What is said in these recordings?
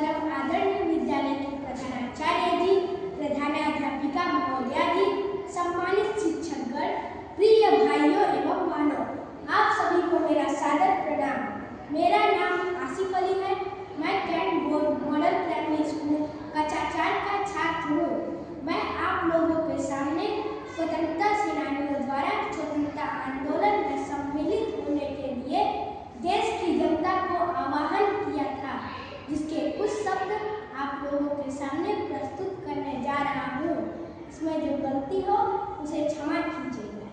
परम आदरणीय विद्यालय के प्रधानाचार्य जी, प्रधानाध्यापिका महोदया जी, सम्मानित शिक्षकगण, प्रिय भाइयों एवं बहनों, आप सभी को मेरा सादर प्रणाम। मेरा नाम आसिफ अली है। मैं कैंट मॉडल प्राइमरी स्कूल कक्षा 4 का छात्र हूँ। मैं आप लोगों के सामने स्वतंत्रता सेनानियों द्वारा स्वतंत्रता आंदोलन में सम्मिलित होने के लिए देश की जनता को आह्वान किया था, जिसके कुछ शब्द आप लोगों के सामने प्रस्तुत करने जा रहा हूँ। इसमें जो गलती हो उसे क्षमा कीजिएगा।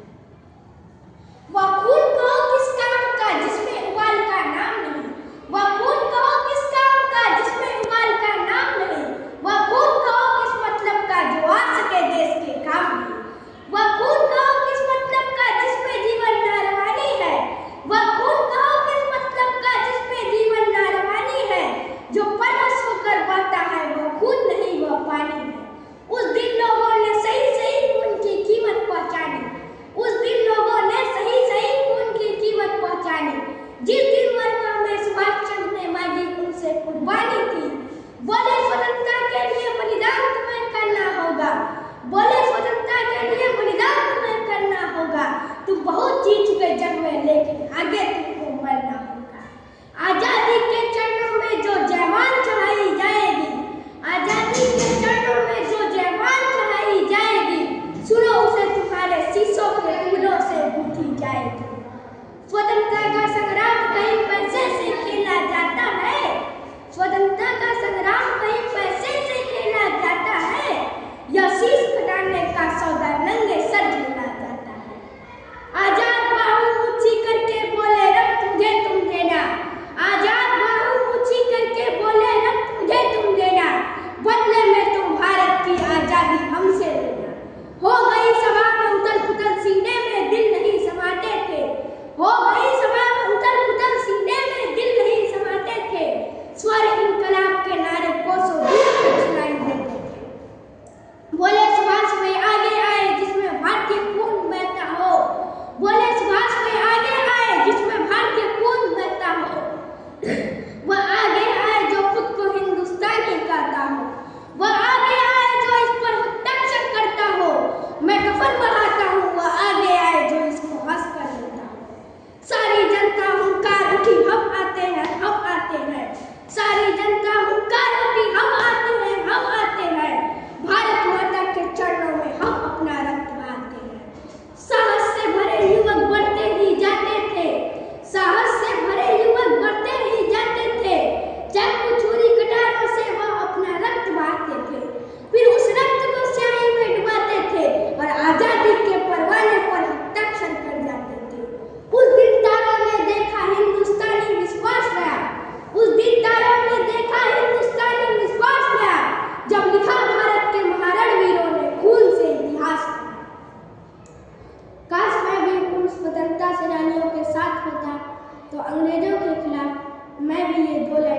वह खून कहो किस काम का जिसमें उबाल का नाम नहीं, वह खून कहो किस काम का जिसमें उबाल का नाम नहीं, वह खून कहो किस मतलब का जो आ सके देश के काम में, वह खून कहो किस मतलब का जिसमें जीवन न रवानी है, वह खून कहो किस मतलब का जिसमें जीवन न रवानी है, जो परवश होकर बहता है वह खून नहीं वह पानी है। उस दिन लोगों ने सही सही खून की कीमत पहचानी, उस दिन लोगों ने सही सही खून की कीमत पहचानी। जिस दिन वर्मा में सुभाष चंद्र ने मांगी उनसे कुर्बानी थी। बोले स्वतंत्रता के लिए बलिदान तुम्हें करना होगा, बोले स्वतंत्रता के लिए बलिदान तुम्हें करना होगा। तुम बहुत जी चुके जंग में लेकिन आगे तुमको मरना होगा। आजादी के चरणों में जो जयमाल चढ़ाई जाएगी, आजादी के चरणों में जो जयमाल चढ़ाई जाएगी, सुनो उसे तुम्हारे शीशों के टुकड़ों से गूंथी जाएगी। स्वतंत्रता का संग्राम कहीं पैसे से खेला जाता है, स्वतंत्रता का संग्राम कहीं पैसे से खेला जाता है, या शीश कटाने का सौदा नंगे सर झेला जाता है। आजाद बाहू ऊंची करके बोले रक्त मुझे तुम देना, आजाद बाहू ऊंची करके बोले रक्त मुझे तुम देना, बदले में तुम भारत की आजादी हमसे लेना। हो गई सभा में उथल पुथल, सीने में दिल नहीं समाते थे, हो गई सभा में उथल पुथल, सीने में दिल नहीं समाते थे। स्वर इनकलाब के नारे कोसों दूर तक सुनाई देते थे। बोले सुभाष वे आगे आए जिसमें भारतीय खून बहता हो, बोले सुभाष वे आगे आए जिसमें भारतीय खून बहता हो। वह आगे आए जो खुद को हिंदुस्तानी कहता हो, वह आगे आए जो इस पर हस्ताक्षर करता हो। मैं कफन बढ़ाता हूँ, वह आगे आए जो इसको हंस कर लेता हो। सारी जनता हुंकार उठी हम आते हैं, हम आते हैं, सारी जनता हुंकार उठी हम आते हैं, हम आते हैं। भारत माता के चरणों में हम अपना रक्त बहाते हैं। साहस से भरे युवक बढ़ते ही जाते थे, साहस से भरे युवक बढ़ते ही जाते थे। चाकू छुरी कटारों से वह अपना रक्त बहाते थे, फिर उस रक्त को स्याही में डुबाते थे और आजादी के परवाने पर हस्ताक्षर कर जाते थे। उस दिन तारों ने देखा हिंदुस्तानी विश्वास गया, उस दिन तारों ने देखा हिंदुस्तानी विश्वास गया, जब लिखा भारत के महारणवीरों ने खून से इतिहास किया। काश मैं भी उन स्वतंत्रता सेनानियों के साथ होता तो अंग्रेजों के खिलाफ मैं भी ये 2 लाइन